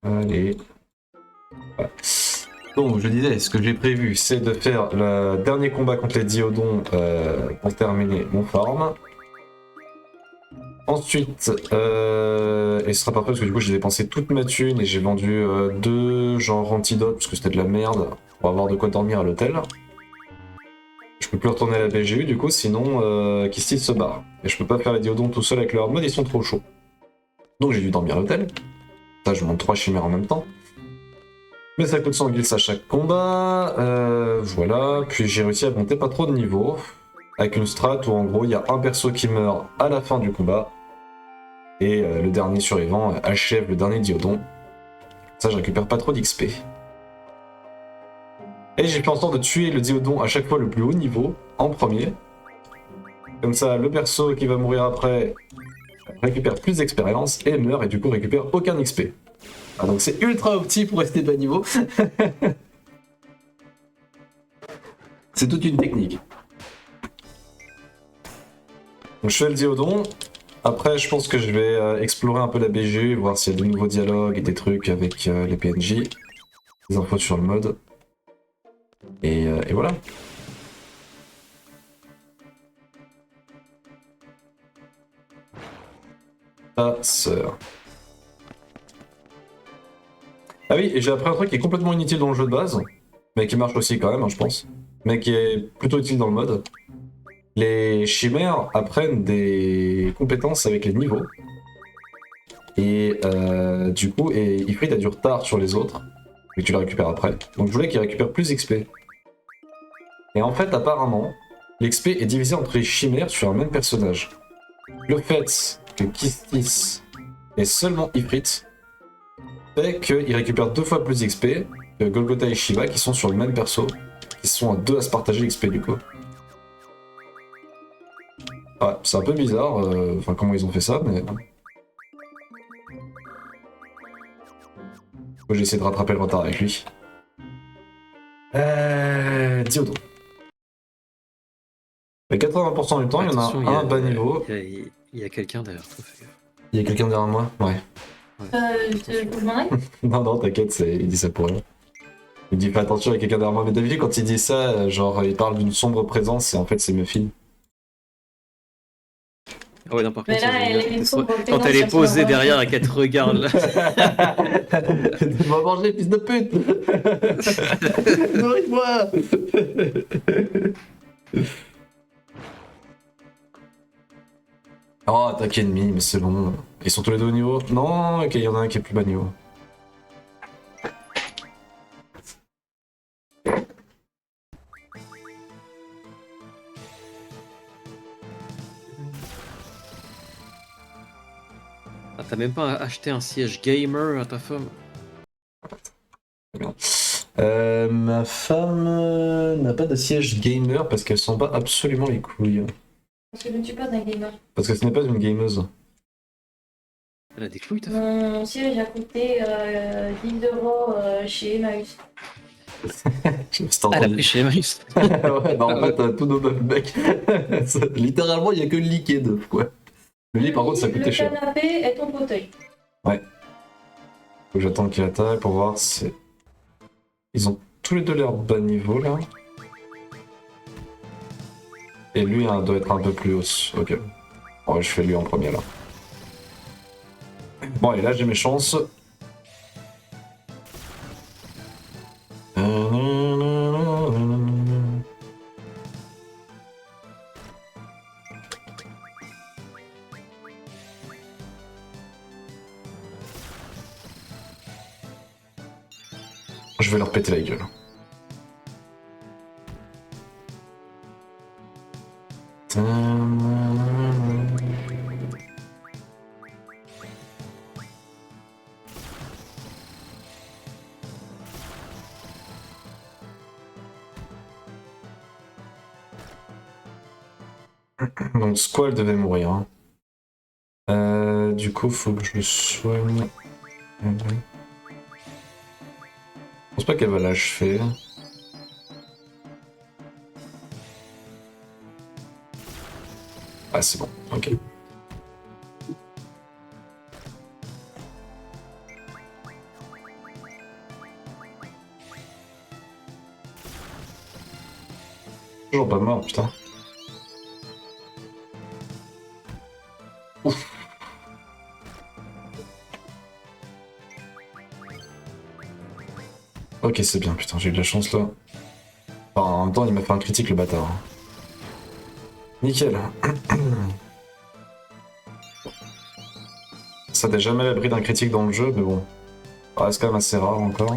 Allez. Voilà. Donc, je disais, ce que j'ai prévu, c'est de faire le dernier combat contre les Diodons pour terminer mon farm. Ensuite, et ce sera parfait parce que du coup j'ai dépensé toute ma thune et j'ai vendu deux genre antidotes parce que c'était de la merde pour avoir de quoi dormir à l'hôtel. Je peux plus retourner à la BGU du coup, sinon Kistil se barre. Et je peux pas faire les Diodons tout seul avec leur mode, ils sont trop chauds. Donc j'ai dû dormir à l'hôtel. Ça, je monte 3 chimères en même temps. Mais ça coûte 100 gils à chaque combat. Voilà. Puis j'ai réussi à monter pas trop de niveau. Avec une strat où en gros il y a un perso qui meurt à la fin du combat. Et le dernier survivant achève le dernier Diodon. Ça, je récupère pas trop d'XP. Et j'ai fait en sorte de tuer le Diodon à chaque fois le plus haut niveau, en premier. Comme ça, le perso qui va mourir après récupère plus d'expérience et meurt et du coup récupère aucun XP. Ah, donc c'est ultra opti pour rester bas niveau. C'est toute une technique. Donc je fais le Diodon. Après, je pense que je vais explorer un peu la BG, voir s'il y a de nouveaux dialogues et des trucs avec les PNJ. Des infos sur le mode. Et voilà. Ta sœur. Ah oui, et j'ai appris un truc qui est complètement inutile dans le jeu de base, mais qui marche aussi quand même, hein, je pense, mais qui est plutôt utile dans le mode. Les chimères apprennent des compétences avec les niveaux, et du coup, Ifrit a du retard sur les autres, et tu les récupères après. Donc je voulais qu'il récupère plus d'XP. Et en fait, apparemment, l'XP est divisé entre les chimères sur un même personnage. Le fait que Kistis est seulement Ifrit fait qu'il récupère 2 fois plus d'XP que Golgotha et Shiva qui sont sur le même perso, qui sont à 2 à se partager l'XP du coup. Ouais, c'est un peu bizarre, enfin comment ils ont fait ça, mais... J'ai essayé de rattraper le retard avec lui. Diodon. Mais 80% du temps, il y en Attention, a un bas niveau. Il y a quelqu'un derrière toi, fais gaffe. Il y a quelqu'un derrière moi? Ouais. Je m'en aille. Non, non, t'inquiète, il dit ça pour rien. Il dit fais attention, il y a quelqu'un derrière moi. Mais d'habitude, quand il dit ça, genre, il parle d'une sombre présence et en fait, c'est Muffin. Ah ouais, non, par Mais contre, là, c'est génial. elle est sombre Quand présence, elle est ça posée se derrière et qu'elle te regarde là. Va manger, fils de pute. Nourris-moi. Oh, attaque ennemi, mais c'est bon. Ils sont tous les deux au niveau? Non, ok, il y en a un qui est plus bas niveau. Ah, t'as même pas acheté un siège gamer à ta femme? Ma femme n'a pas de siège gamer parce qu'elle s'en bat absolument les couilles. Parce que je ne suis pas un gamer. Parce que ce n'est pas une gameuse. Elle a des couilles ta femme? Mon siège a coûté 10 € chez Emmaüs. C'est Elle a entendu. pris chez Emmaüs. Ouais, bah en fait, tous nos mecs. Littéralement, il n'y a que le lit qui est neuf, quoi. Le lit, par contre, ça coûtait cher. Le canapé est ton fauteuil. Ouais. Faut que j'attende qu'il attaque pour voir si... Ils ont tous les deux l'air bas niveau, là. Et lui hein, doit être un peu plus haut. Ok. Bon, je fais lui en premier, là. Bon, et là, j'ai mes chances. Je vais leur péter la gueule. Donc Squall devait mourir. Hein. Du coup, faut que je le soigne. Je pense pas qu'elle va l'achever. Ah, c'est bon, ok. Toujours pas mort, putain. Ouf. Ok, c'est bien, putain, j'ai eu de la chance là. Enfin, en même temps, il m'a fait un critique, le bâtard. Nickel. Ça t'est jamais à l'abri d'un critique dans le jeu, mais bon. Ça reste quand même assez rare encore.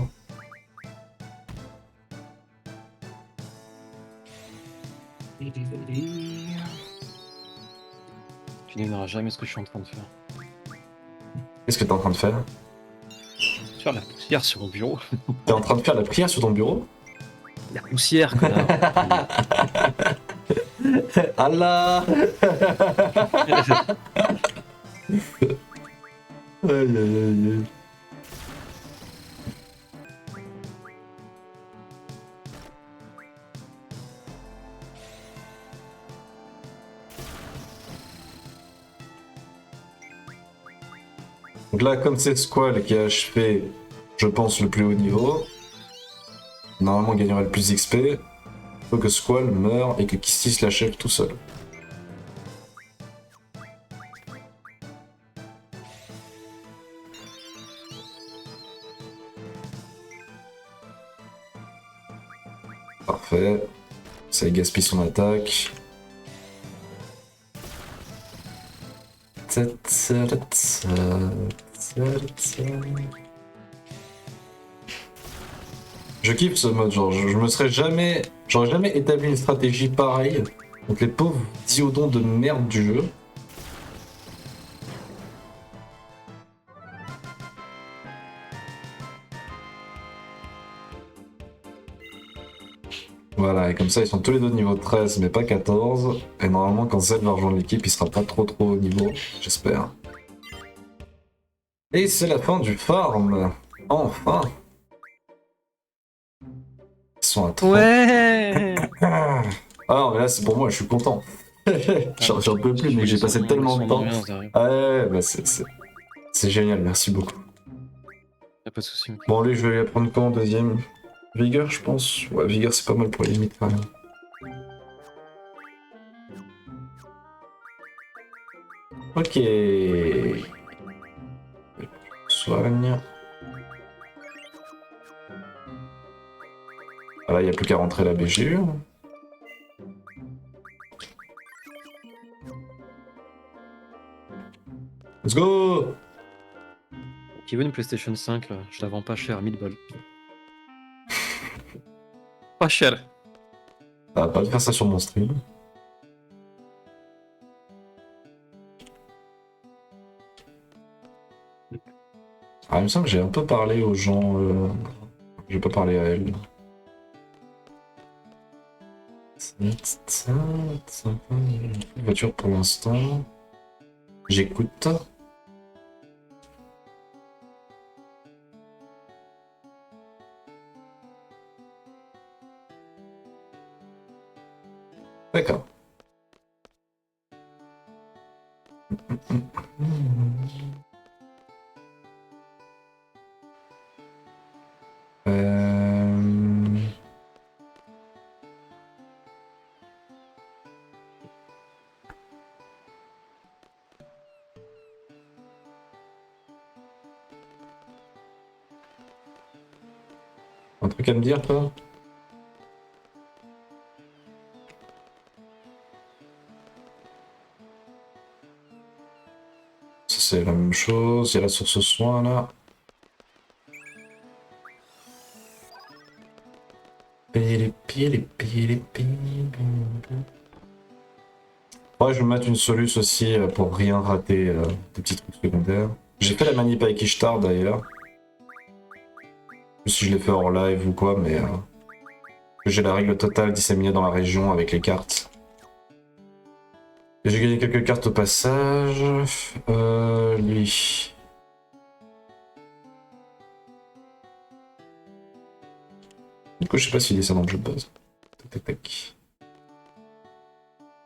Tu n'aimeras jamais ce que je suis en train de faire. Qu'est-ce que t'es en train de faire? Faire la poussière sur mon bureau. T'es en train de faire la prière sur ton bureau? La poussière, connard. Allah. Aïe aïe aïe aïe. Donc là, comme c'est Squall qui a achevé, je pense, le plus haut niveau, normalement il gagnerait le plus d'XP. Il faut que Squall meure et que Kistis l'achève tout seul. Parfait. Ça gaspille son attaque. Je kiffe ce mode, genre je me serais jamais. J'aurais jamais établi une stratégie pareille contre les pauvres diodons de merde du jeu. Voilà, et comme ça ils sont tous les deux niveau 13 mais pas 14. Et normalement quand Zed va rejoindre l'équipe, il sera pas trop au niveau, j'espère. Et c'est la fin du farm. Enfin. Ils sont à 30. Ouais. Ah non, mais là c'est pour moi, je suis content. J'en peux plus, mais j'ai passé tellement de temps. Ah ouais, bah c'est génial, merci beaucoup. Y'a pas de soucis. Bon, lui, je vais lui apprendre quand en deuxième? Vigueur, je pense. Ouais, Vigueur, c'est pas mal pour les limites quand même. Ok. Soigne. Ah là, il n'y a plus qu'à rentrer la BGU. Let's go! Qui veut une PlayStation 5 là? Je la vends pas cher, 1000 balles. Pas cher. Ça va pas faire ça sur mon stream. Ah, il me semble que j'ai un peu parlé aux gens. Je vais pas parler à elle. Voiture pour l'instant. J'écoute. D'accord. Un truc à me dire, toi? Ça, c'est la même chose. Il y a la source soin là. Ouais, je vais mettre une soluce aussi pour rien rater des petits trucs secondaires. J'ai fait la manip avec Ishtar d'ailleurs. Je sais pas si je l'ai fait hors live ou quoi, mais j'ai la règle totale disséminée dans la région avec les cartes. Et j'ai gagné quelques cartes au passage. Lui. Du coup, je sais pas s'il est ça dans le jeu de base. Tac, tac, tac.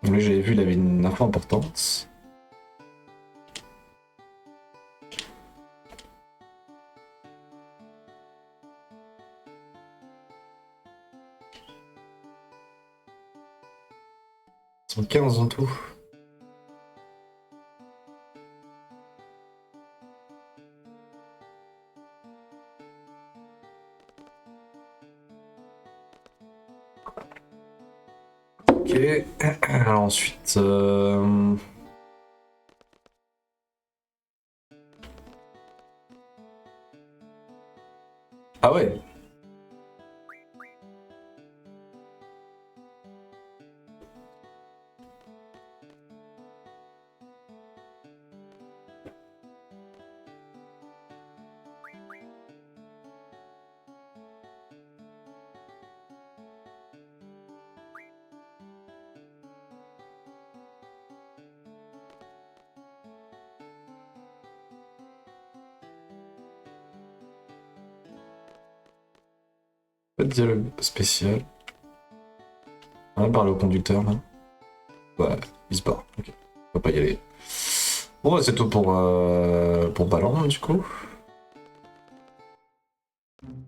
Lui, j'avais vu, il avait une info importante. 15 en tout. Ok, alors ensuite... Ah ouais. Pas de dialogue spécial. On va parler au conducteur là. Ouais, il se barre. Ok, on va pas y aller. Bon, c'est tout pour Ballon du coup.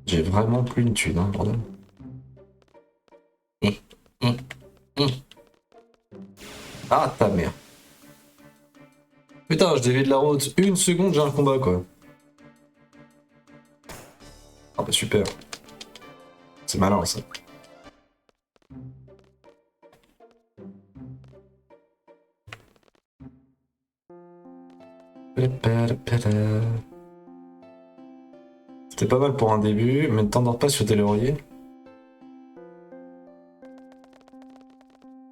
J'ai vraiment plus une thune, hein, bordel. Hum, hum. Ah ta mère. Putain, je dévie de la route. Une seconde, j'ai un combat quoi. Ah bah super. C'est malin ça. C'était pas mal pour un début, mais ne t'endors pas sur tes lauriers.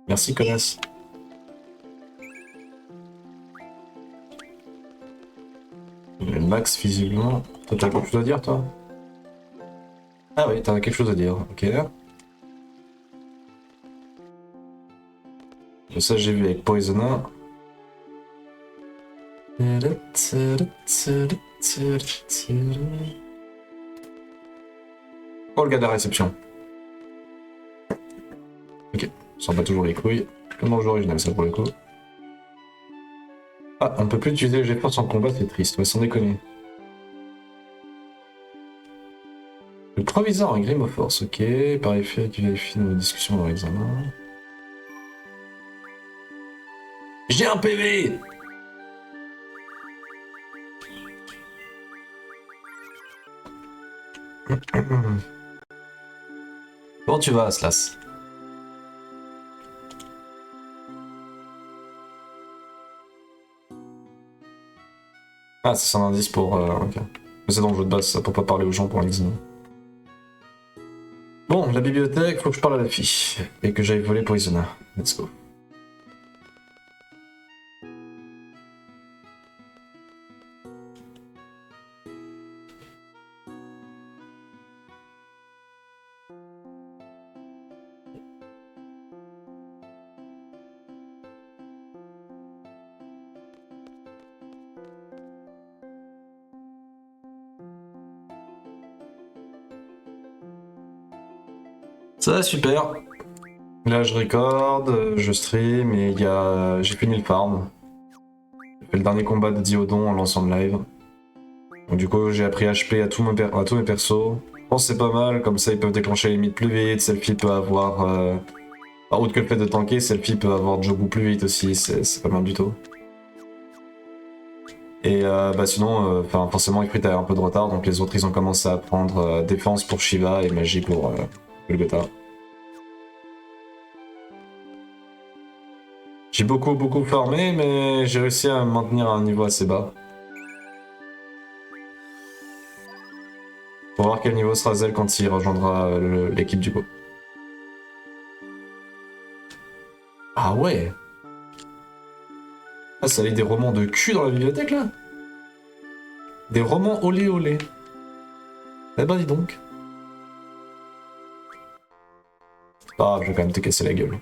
Merci connasse. Le max visiblement. Toi t'as quelque chose à dire toi? Ah oui, t'as quelque chose à dire, ok. Ça j'ai vu avec Poisoner. Oh le gars de la réception. Ok, on s'en bat toujours les couilles. Comme dans le jeu original ça pour le coup. Ah, on peut plus utiliser le jet de force en combat, c'est triste, ouais, sans déconner. Le proviseur en Grim of Force, ok. Par effet, tu vérifies nos discussions dans l'examen. J'ai un PV! Comment tu vas, Slas? Ah, c'est un indice pour... ok. Mais c'est dans le jeu de base, ça peut pas parler aux gens pour un examen. Bon, la bibliothèque, faut que je parle à la fille. Et que j'aille voler Poisoner. Let's go. Ça va super. Là, je record, je stream, et il y a... j'ai fini le farm. J'ai fait le dernier combat de Diodon en lançant le live. Donc du coup, j'ai appris HP à tous mes persos. Je pense que c'est pas mal, comme ça ils peuvent déclencher les limites plus vite, Selfie peut avoir... Enfin, outre que le fait de tanker, Selfie peut avoir Jobu plus vite aussi, c'est pas mal du tout. Et bah sinon, forcément Ifrit a un peu de retard, donc les autres ils ont commencé à prendre défense pour Shiva et magie pour Golgotha. J'ai beaucoup farmé, mais j'ai réussi à me maintenir à un niveau assez bas. Pour voir quel niveau sera Zel quand il rejoindra l'équipe du coup. Ah ouais! Ah, ça lit des romans de cul dans la bibliothèque là? Des romans olé olé. Eh ben dis donc. C'est pas grave, je vais quand même te casser la gueule.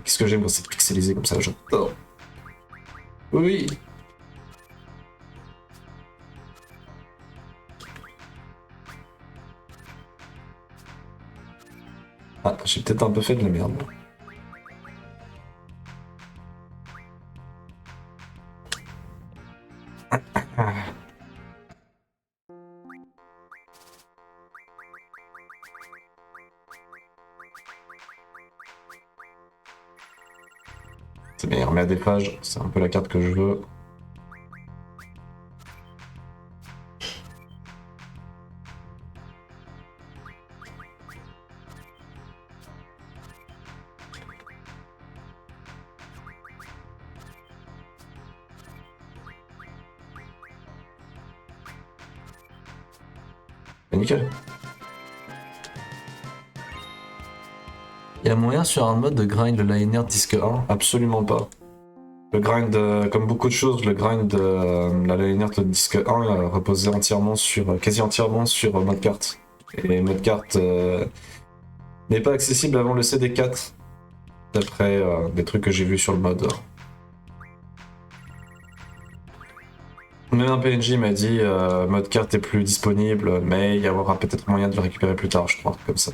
Qu'est-ce que j'aime quand c'est pixelisé comme ça, j'adore. Oui. Ah, J'ai peut-être un peu fait de la merde. C'est bien, il remet à des pages, c'est un peu la carte que je veux. Et nickel. Il y a moyen sur un mode de grind le liner disque 1? Absolument pas. Le grind, comme beaucoup de choses, le grind de la liner de disque 1 reposait entièrement sur, quasi entièrement sur mode carte. Et mode carte n'est pas accessible avant le CD4, d'après des trucs que j'ai vus sur le mode. Même un PNJ m'a dit mode carte est plus disponible, mais il y aura peut-être moyen de le récupérer plus tard, je crois, comme ça.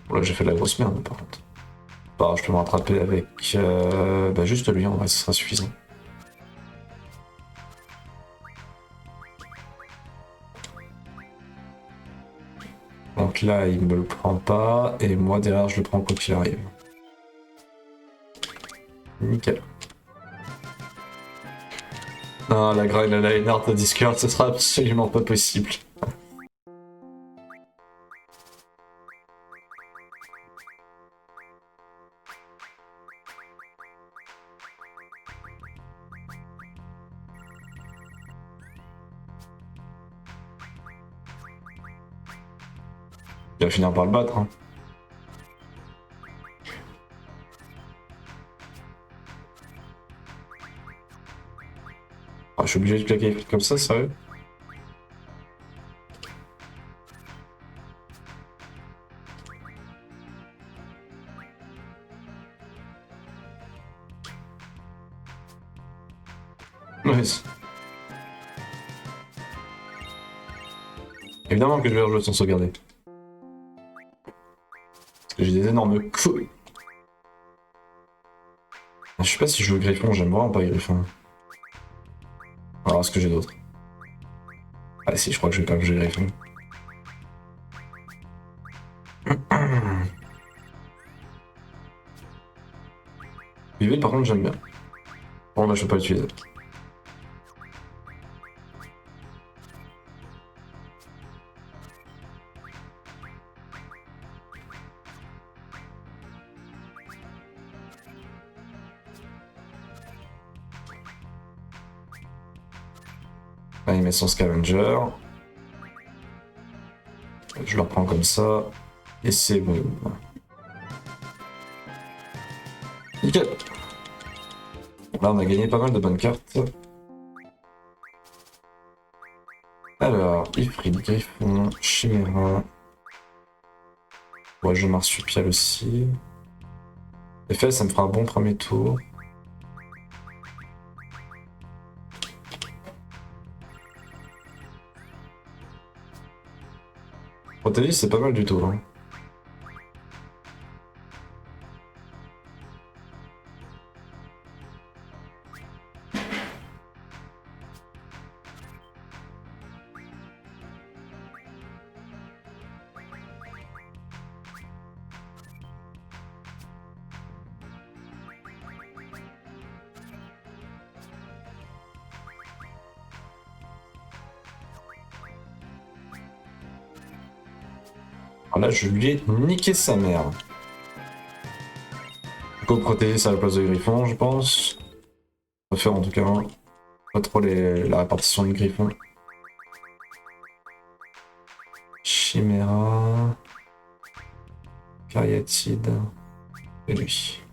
Bon, là j'ai fait de la grosse merde par contre. Bah, je peux me rattraper avec bah, juste lui, en vrai, ce sera suffisant. Donc là, il me le prend pas, et moi derrière, je le prends quoi qu'il arrive. Nickel. Non, la grind à la Leinart à Discord, ce sera absolument pas possible. Il va finir par le battre. Hein. Ah, je suis obligé de claquer comme ça, sérieux? Oui. Évidemment que je vais rejouer sans sauvegarder. Parce que j'ai des énormes couilles. Je sais pas si je joue Griffon, j'aime vraiment pas Griffon. Alors, est-ce que j'ai d'autres? Ah si, je crois que je vais pas jouer Griffon. Vivid, par contre, j'aime bien. Bon, là, je peux pas l'utiliser. Là, il met son scavenger. Je le reprends comme ça. Et c'est bon. Nickel. Là, on a gagné pas mal de bonnes cartes. Alors, Ifrit, Griffon, Chimera. Ouais, jeu marsupial aussi. Effet, ça me fera un bon premier tour. Protélis, c'est pas mal du tout. Hein. Alors là, je lui ai niqué sa mère. Go Protélis à la place de Griffon, je pense. On va faire en tout cas un. Pas trop la répartition du Griffon. Chimera. Cariatide. Et lui.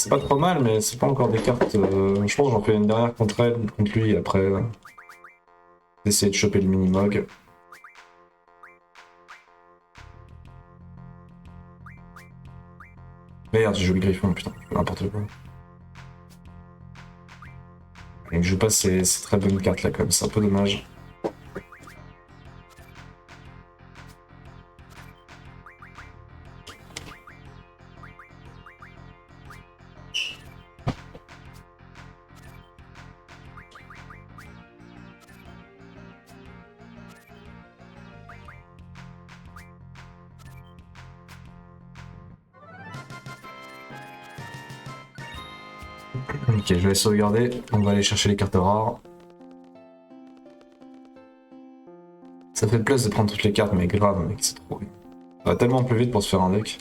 c'est pas trop mal, mais c'est pas encore des cartes. Je pense que j'en fais une dernière contre elle, contre lui, et après. Essayer de choper le mini-mog. Merde, j'ai joué le griffon, putain, n'importe quoi. Et je joue pas ces très bonnes cartes là, quand même, c'est un peu dommage. Ok, je vais sauvegarder. On va aller chercher les cartes rares. Ça fait plaisir de prendre toutes les cartes, mais grave, mec, c'est trop. Ça va tellement plus vite pour se faire un deck.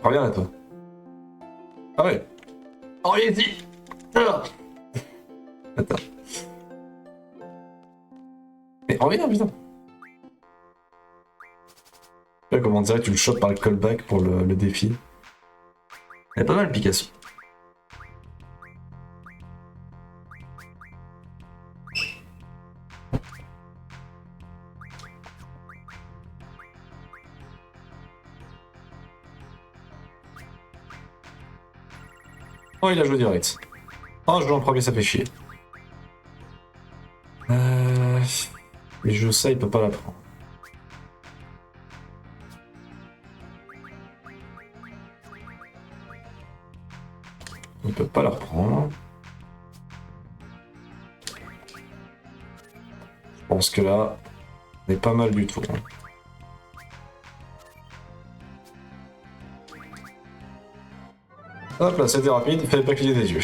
Reviens là, toi. Ah ouais. Oh, il est ici. Ah. Attends. Mais reviens, putain. Là, comment on dirait, tu le chopes par le callback pour le défi. Elle est pas mal, Picasso. Oh, il a joué direct. Oh, je joue en premier, ça fait chier. Mais je sais, il peut pas la prendre. Il peut pas la reprendre. Je pense que là, on est pas mal du tout. Hop là, c'était rapide, fallait pas cligner des yeux.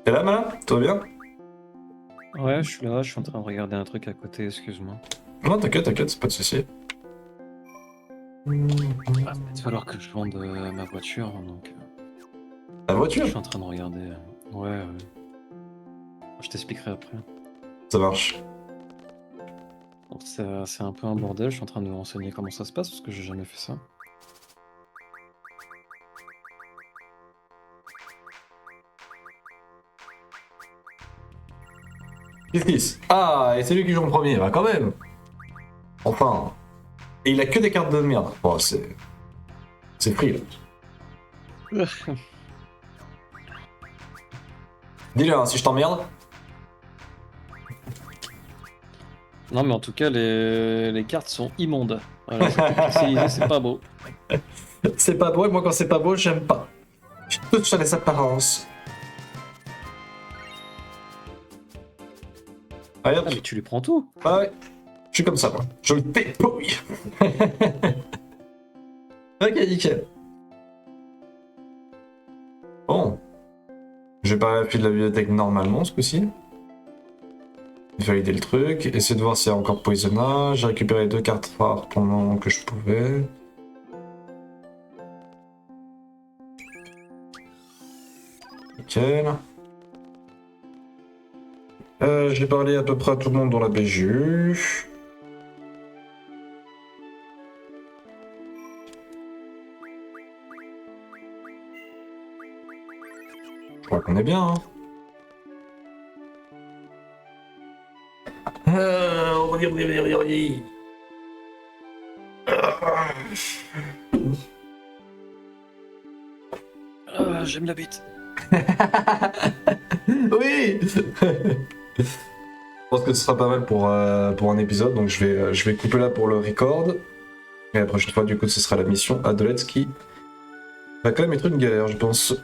T'es là, Malin? Tout va bien? Ouais, je suis là, je suis en train de regarder un truc à côté, excuse-moi. Non, t'inquiète, t'inquiète, c'est pas de soucis. Il va falloir que je vende ma voiture, donc La voiture? je suis en train de regarder. Ouais. Je t'expliquerai après. Ça marche. Donc, c'est un peu un bordel, je suis en train de me renseigner comment ça se passe, parce que j'ai jamais fait ça. Qu'est-ce Ah, et c'est lui qui joue en premier, bah quand même. Enfin. Et il a que des cartes de merde. Oh, c'est... C'est free, là. Dis-le, hein, si je t'emmerde. Non, mais en tout cas, les cartes sont immondes. Voilà, c'est tout précisé, c'est pas beau. C'est pas beau, et moi quand c'est pas beau, j'aime pas. Je touche à les apparences. Allez hop. Ah, mais tu lui prends tout. Ah ouais. Je suis comme ça, moi. Je le dépouille. Ok, nickel. Bon. Je vais pas la de la bibliothèque normalement, ce coup-ci. Valider le truc. Essayer de voir s'il y a encore Poisonnage. J'ai récupéré 2 cartes rares pendant que je pouvais. Nickel. J'ai parlé à peu près à tout le monde dans la BGU. Je crois qu'on est bien, hein. On dit. J'aime la bite. Oui. Je pense que ce sera pas mal pour un épisode, donc je vais couper là pour le record. Et la prochaine fois, du coup, ce sera la mission Adolette qui va quand même être une galère, je pense.